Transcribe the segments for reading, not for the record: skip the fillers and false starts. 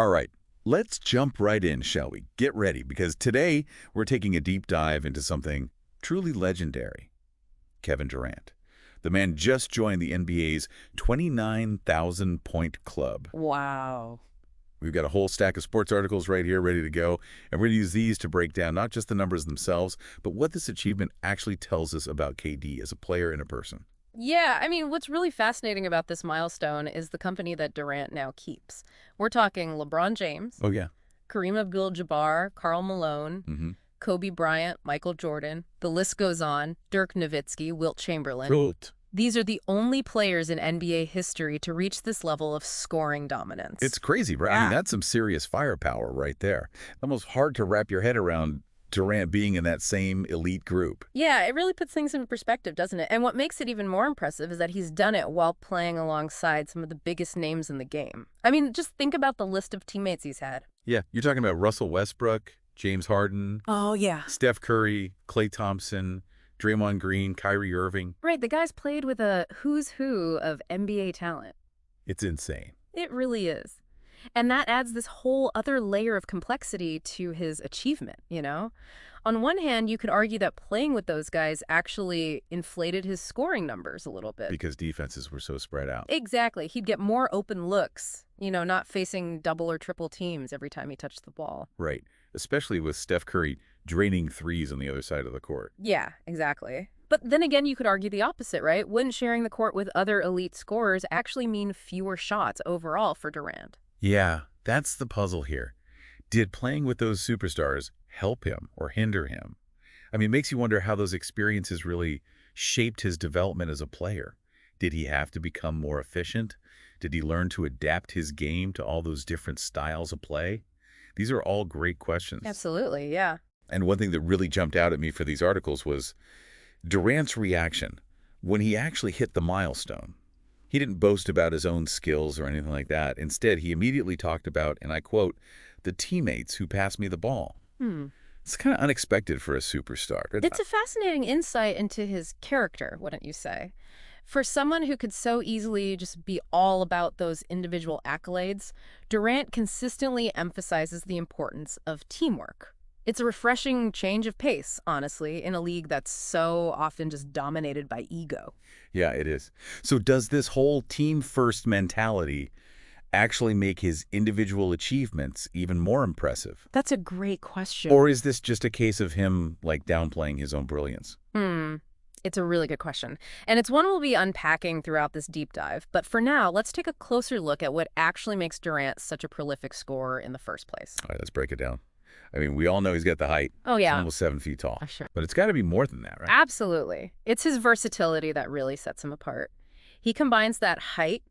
All right, let's jump right in, shall we? Get ready, because today we're taking a deep dive into something truly legendary. Kevin Durant. The man just joined the NBA's 29,000-point club. Wow. We've got a whole stack of sports articles right here ready to go, and we're going to use these to break down not just the numbers themselves, but what this achievement actually tells us about KD as a player and a person. Yeah, I mean, what's really fascinating about this milestone is the company that Durant now keeps. We're talking LeBron James, Oh, yeah. Kareem Abdul-Jabbar, Karl Malone, Mm-hmm. Kobe Bryant, Michael Jordan. The list goes on. Dirk Nowitzki, Wilt Chamberlain. Good. These are the only players in NBA history to reach this level of scoring dominance. It's crazy, right? I mean, that's some serious firepower right there. Almost hard to wrap your head around Durant being in that same elite group. Yeah, it really puts things in perspective, doesn't it? And what makes it even more impressive is that he's done it while playing alongside some of the biggest names in the game. I mean, just think about the list of teammates he's had. Yeah, you're talking about Russell Westbrook, James Harden, Oh, yeah. Steph Curry, Klay Thompson, Draymond Green, Kyrie Irving. Right, the guy's played with a who's who of NBA talent. It's insane. It really is. And that adds this whole other layer of complexity to his achievement, you know? On one hand, you could argue that playing with those guys actually inflated his scoring numbers a little bit. Because defenses were so spread out. Exactly. He'd get more open looks, you know, not facing double or triple teams every time he touched the ball. Right. Especially with Steph Curry draining threes on the other side of the court. Yeah, exactly. But then again, you could argue the opposite, right? Wouldn't sharing the court with other elite scorers actually mean fewer shots overall for Durant? Yeah, that's the puzzle here. Did playing with those superstars help him or hinder him? I mean, it makes you wonder how those experiences really shaped his development as a player. Did he have to become more efficient? Did he learn to adapt his game to all those different styles of play? These are all great questions. Absolutely, yeah. And one thing that really jumped out at me for these articles was Durant's reaction when he actually hit the milestone. He didn't boast about his own skills or anything like that. Instead, he immediately talked about, and I quote, the teammates who passed me the ball. It's kind of unexpected for a superstar. It's a fascinating insight into his character, wouldn't you say? For someone who could so easily just be all about those individual accolades, Durant consistently emphasizes the importance of teamwork. It's a refreshing change of pace, honestly, in a league that's so often just dominated by ego. Yeah, it is. So does this whole team-first mentality actually make his individual achievements even more impressive? That's a great question. Or is this just a case of him, like, downplaying his own brilliance? It's a really good question. And it's one we'll be unpacking throughout this deep dive. But for now, let's take a closer look at what actually makes Durant such a prolific scorer in the first place. All right, let's break it down. I mean, we all know he's got the height. Oh, He's yeah. almost 7 feet tall. Sure. But it's got to be more than that, right? Absolutely. It's his versatility that really sets him apart. He combines that height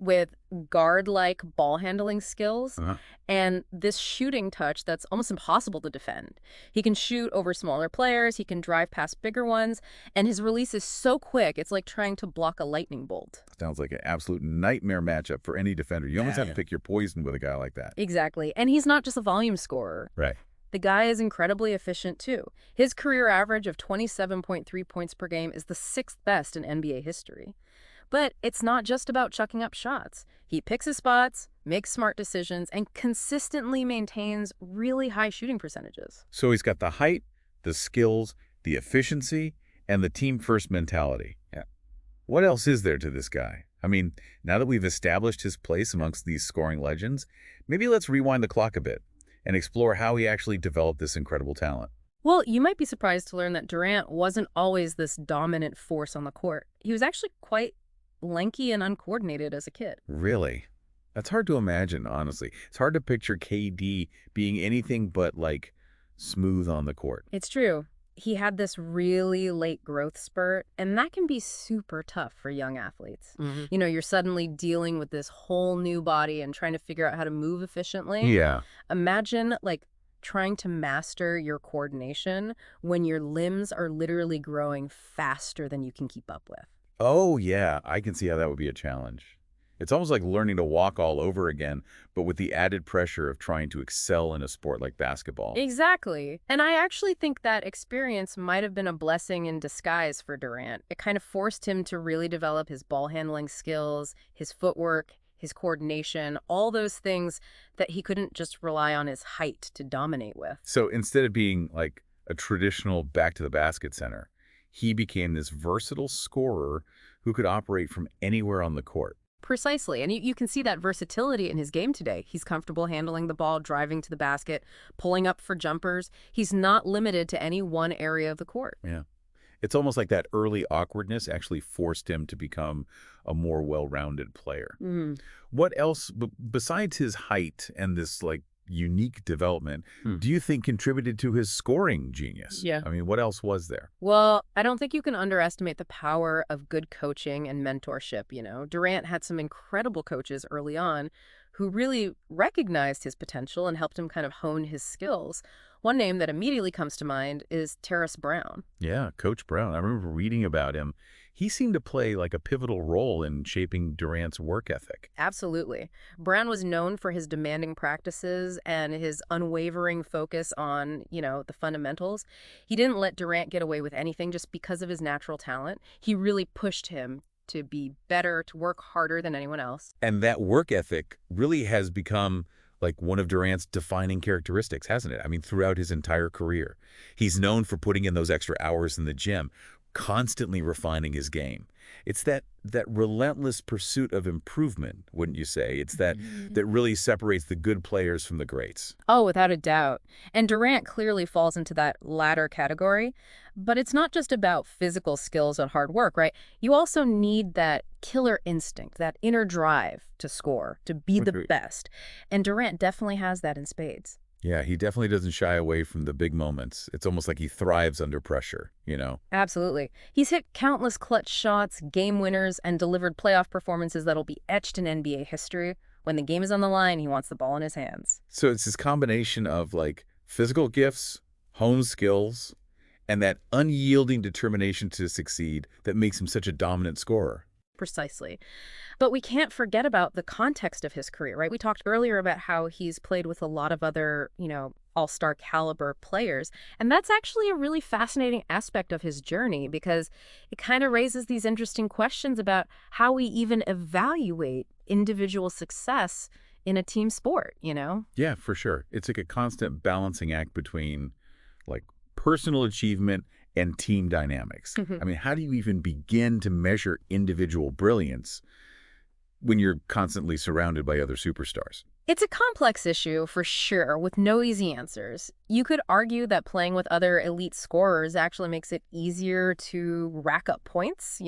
with guard-like ball handling skills and this shooting touch that's almost impossible to defend. He can shoot over smaller players, he can drive past bigger ones, and his release is so quick, it's like trying to block a lightning bolt. Sounds like an absolute nightmare matchup for any defender. You almost have to pick your poison with a guy like that. Exactly. And he's not just a volume scorer. Right. The guy is incredibly efficient, too. His career average of 27.3 points per game is the 6th best in NBA history. But it's not just about chucking up shots. He picks his spots, makes smart decisions, and consistently maintains really high shooting percentages. So he's got the height, the skills, the efficiency, and the team-first mentality. Yeah. What else is there to this guy? I mean, now that we've established his place amongst these scoring legends, maybe let's rewind the clock a bit and explore how he actually developed this incredible talent. Well, you might be surprised to learn that Durant wasn't always this dominant force on the court. He was actually quite lanky and uncoordinated as a kid. Really? That's hard to imagine, honestly. It's hard to picture KD being anything but, like, smooth on the court. It's true. He had this really late growth spurt, and that can be super tough for young athletes. You know, you're suddenly dealing with this whole new body and trying to figure out how to move efficiently. Yeah. Imagine, like, trying to master your coordination when your limbs are literally growing faster than you can keep up with. Oh, yeah. I can see how that would be a challenge. It's almost like learning to walk all over again, but with the added pressure of trying to excel in a sport like basketball. Exactly. And I actually think that experience might have been a blessing in disguise for Durant. It kind of forced him to really develop his ball handling skills, his footwork, his coordination, all those things that he couldn't just rely on his height to dominate with. So instead of being like a traditional back-to-the-basket center, he became this versatile scorer who could operate from anywhere on the court. Precisely. And you can see that versatility in his game today. He's comfortable handling the ball, driving to the basket, pulling up for jumpers. He's not limited to any one area of the court. Yeah. It's almost like that early awkwardness actually forced him to become a more well-rounded player. What else, besides his height and this like unique development, do you think contributed to his scoring genius? Yeah. I mean, what else was there? Well, I don't think you can underestimate the power of good coaching and mentorship, Durant had some incredible coaches early on who really recognized his potential and helped him kind of hone his skills. One name that immediately comes to mind is Terrence Brown. Yeah, Coach Brown. I remember reading about him. He seemed to play like a pivotal role in shaping Durant's work ethic. Absolutely. Brown was known for his demanding practices and his unwavering focus on, the fundamentals. He didn't let Durant get away with anything just because of his natural talent. He really pushed him to be better, to work harder than anyone else. And that work ethic really has become like one of Durant's defining characteristics, hasn't it? I mean, throughout his entire career. He's known for putting in those extra hours in the gym, constantly refining his game. It's that relentless pursuit of improvement, wouldn't you say? It's that really separates the good players from the greats. Oh, without a doubt. And Durant clearly falls into that latter category. But it's not just about physical skills and hard work, right? You also need that killer instinct, that inner drive to score, to be the best. And Durant definitely has that in spades. Yeah, he definitely doesn't shy away from the big moments. It's almost like he thrives under pressure, Absolutely. He's hit countless clutch shots, game winners, and delivered playoff performances that'll be etched in NBA history. When the game is on the line, he wants the ball in his hands. So it's this combination of like physical gifts, home skills, and that unyielding determination to succeed that makes him such a dominant scorer. Precisely. But we can't forget about the context of his career, right? We talked earlier about how he's played with a lot of other, all-star caliber players. And that's actually a really fascinating aspect of his journey because it kind of raises these interesting questions about how we even evaluate individual success in a team sport, Yeah, for sure. It's like a constant balancing act between like personal achievement and team dynamics. I mean, how do you even begin to measure individual brilliance when you're constantly surrounded by other superstars? It's a complex issue, for sure, with no easy answers. You could argue that playing with other elite scorers actually makes it easier to rack up points,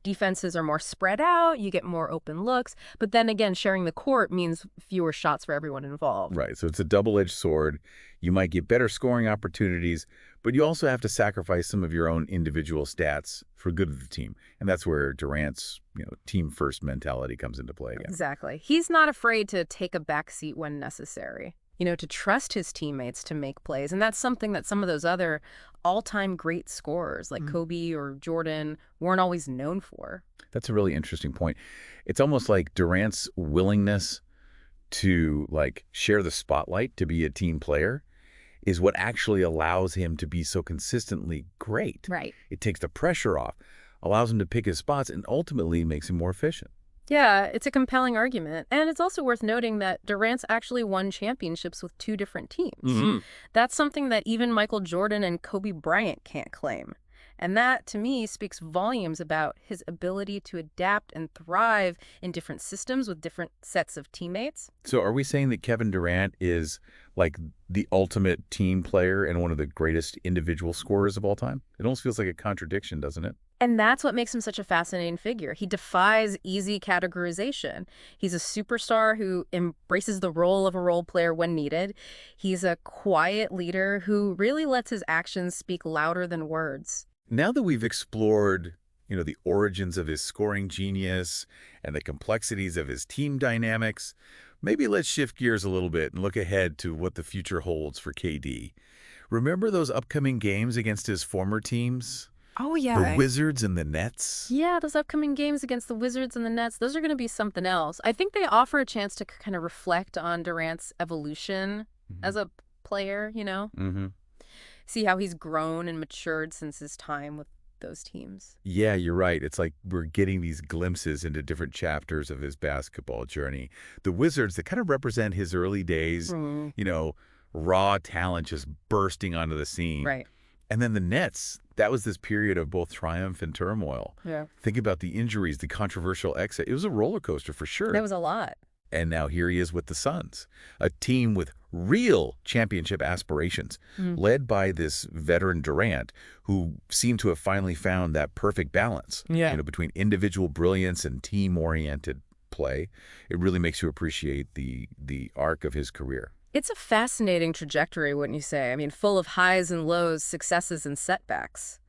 Defenses are more spread out, you get more open looks, but then again, sharing the court means fewer shots for everyone involved. Right, so it's a double-edged sword. You might get better scoring opportunities, but you also have to sacrifice some of your own individual stats for good of the team. And that's where Durant's, team-first mentality comes into play again. Exactly. He's not afraid to take a back seat when necessary, to trust his teammates to make plays. And that's something that some of those other all-time great scorers like Kobe or Jordan weren't always known for. That's a really interesting point. It's almost like Durant's willingness to share the spotlight, to be a team player, is what actually allows him to be so consistently great. Right. It takes the pressure off, allows him to pick his spots, and ultimately makes him more efficient. Yeah, it's a compelling argument. And it's also worth noting that Durant's actually won championships with two different teams. That's something that even Michael Jordan and Kobe Bryant can't claim. And that, to me, speaks volumes about his ability to adapt and thrive in different systems with different sets of teammates. So are we saying that Kevin Durant is like the ultimate team player and one of the greatest individual scorers of all time? It almost feels like a contradiction, doesn't it? And that's what makes him such a fascinating figure. He defies easy categorization. He's a superstar who embraces the role of a role player when needed. He's a quiet leader who really lets his actions speak louder than words. Now that we've explored, the origins of his scoring genius and the complexities of his team dynamics, maybe let's shift gears a little bit and look ahead to what the future holds for KD. Remember those upcoming games against his former teams? Oh, yeah. The Wizards and the Nets? Yeah, those upcoming games against the Wizards and the Nets, those are going to be something else. I think they offer a chance to kind of reflect on Durant's evolution as a player, See how he's grown and matured since his time with those teams. Yeah, you're right. It's like we're getting these glimpses into different chapters of his basketball journey. The Wizards, that kind of represent his early days, Mm, you know, raw talent just bursting onto the scene. right. And then the Nets, that was this period of both triumph and turmoil. Yeah. Think about the injuries, the controversial exit. It was a roller coaster for sure. That was a lot. And now here he is with the Suns, a team with real championship aspirations, Mm. led by this veteran Durant, who seemed to have finally found that perfect balance, Yeah. between individual brilliance and team-oriented play. It really makes you appreciate the arc of his career. It's a fascinating trajectory, wouldn't you say? I mean, full of highs and lows, successes and setbacks.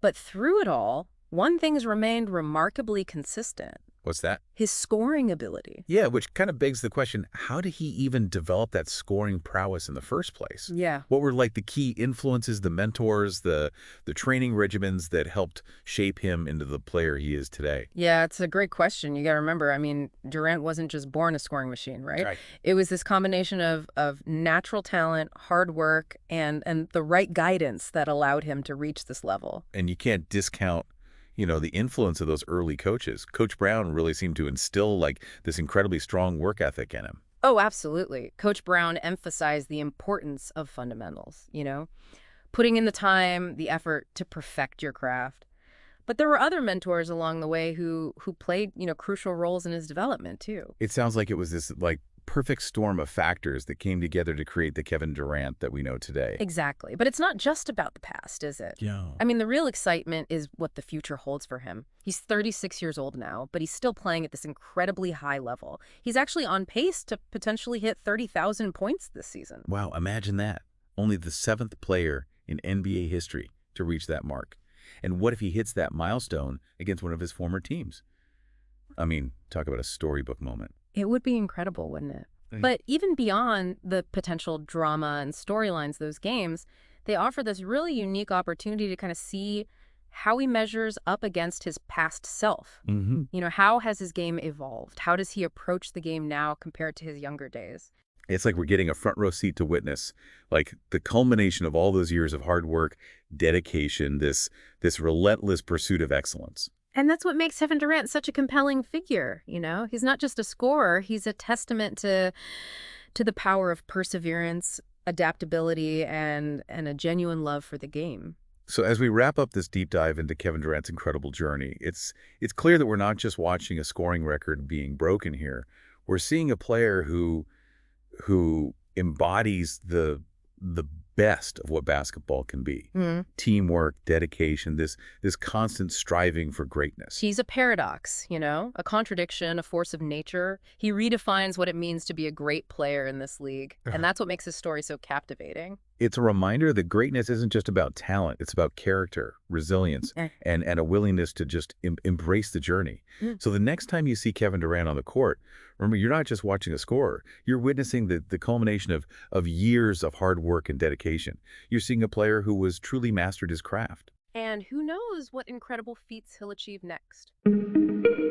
But through it all, one thing's remained remarkably consistent: What's that? his scoring ability. Yeah, which kind of begs the question, how did he even develop that scoring prowess in the first place? Yeah. What were like the key influences, the mentors, the training regimens that helped shape him into the player he is today? Yeah, it's a great question. You got to remember, I mean, Durant wasn't just born a scoring machine, right? Right. It was this combination of natural talent, hard work, and the right guidance that allowed him to reach this level. And you can't discount, the influence of those early coaches. Coach Brown really seemed to instill like this incredibly strong work ethic in him. Oh, absolutely. Coach Brown emphasized the importance of fundamentals, putting in the time, the effort to perfect your craft. But there were other mentors along the way who played, crucial roles in his development too. It sounds like it was this like perfect storm of factors that came together to create the Kevin Durant that we know today. Exactly. But it's not just about the past, is it? Yeah. I mean, the real excitement is what the future holds for him. He's 36 years old now, but he's still playing at this incredibly high level. He's actually on pace to potentially hit 30,000 points this season. Wow, imagine that. Only the 7th player in NBA history to reach that mark. And what if he hits that milestone against one of his former teams? I mean, talk about a storybook moment. It would be incredible, wouldn't it? Right. But even beyond the potential drama and storylines, those games, they offer this really unique opportunity to kind of see how he measures up against his past self. Mm-hmm. How has his game evolved? How does he approach the game now compared to his younger days? It's like we're getting a front row seat to witness, like the culmination of all those years of hard work, dedication, this relentless pursuit of excellence. And that's what makes Kevin Durant such a compelling figure, He's not just a scorer, he's a testament to the power of perseverance, adaptability, and a genuine love for the game. So as we wrap up this deep dive into Kevin Durant's incredible journey, it's clear that we're not just watching a scoring record being broken here. We're seeing a player who embodies the best of what basketball can be. Mm. Teamwork, dedication, this constant striving for greatness. He's a paradox, a contradiction, a force of nature. He redefines what it means to be a great player in this league. And that's what makes his story so captivating. It's a reminder that greatness isn't just about talent. It's about character, resilience, and a willingness to just embrace the journey. Mm. So the next time you see Kevin Durant on the court, remember, you're not just watching a scorer. You're witnessing the culmination of years of hard work and dedication. You're seeing a player who was truly mastered his craft. And who knows what incredible feats he'll achieve next.